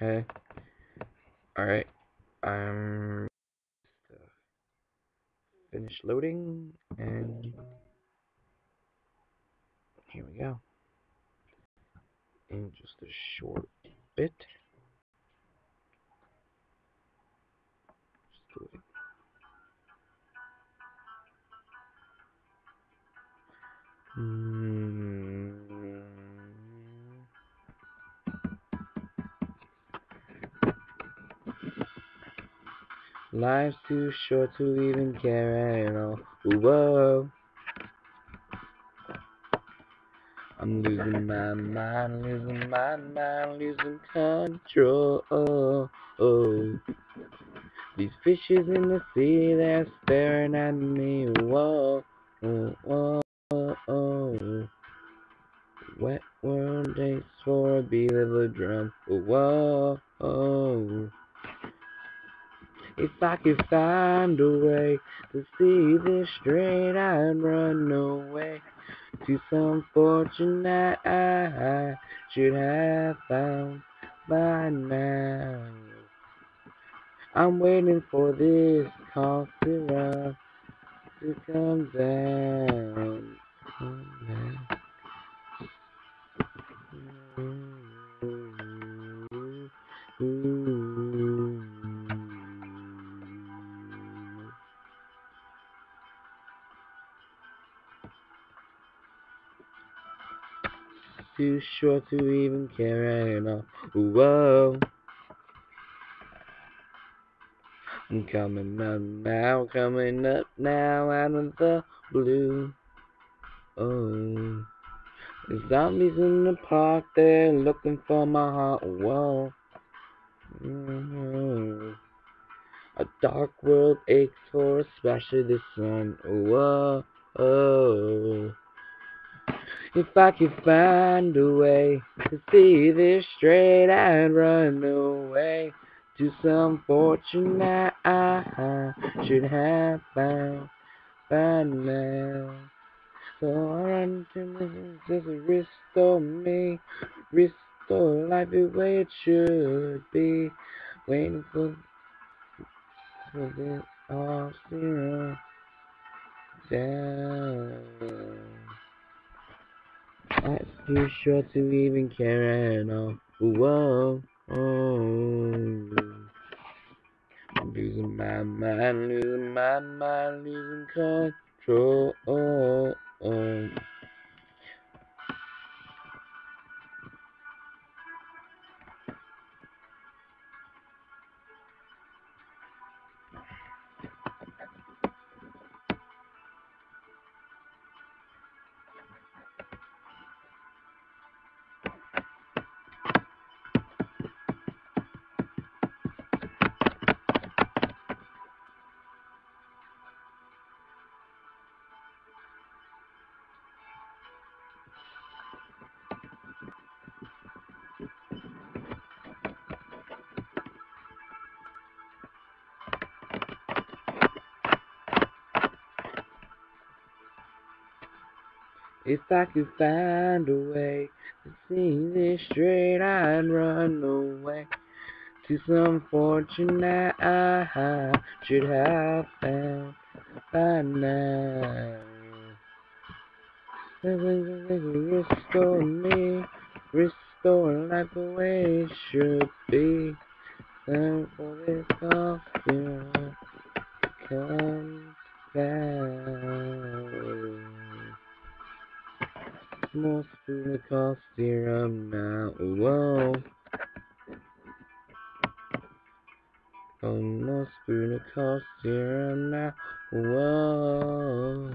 Hey, alright, I'm finished loading, and here we go. In just a short bit. Just wait. Life's too short to even care at all. Whoa, I'm losing my mind, losing control. These fishes in the sea, they're staring at me. Whoa, whoa. Wet world takes for a beat of a drum. Whoa. If I could find a way to see this straight, I'd run away to some fortune that I should have found by now. I'm waiting for this cost to run to come down. Too short to even care at all. Whoa, I'm coming up now out of the blue. Oh, the zombies in the park, they're looking for my heart. Whoa. A dark world aches for a splash of the sun. Whoa. If I could find a way to see this straight, I'd run away to some fortune that I should have found by now. So I run to this restore me, restore life the way it should be. Waiting for this all zero down. Life's too short to even care at all. Whoa, I'm losing my mind, losing control. If I could find a way to see this straight, I'd run away to some fortune that I should have found by now. Restore me, restore life the way it should be. Time for this costume to come down. Small spoon of cough syrup now. Whoa. Oh, no spoon of cough syrup now. Whoa.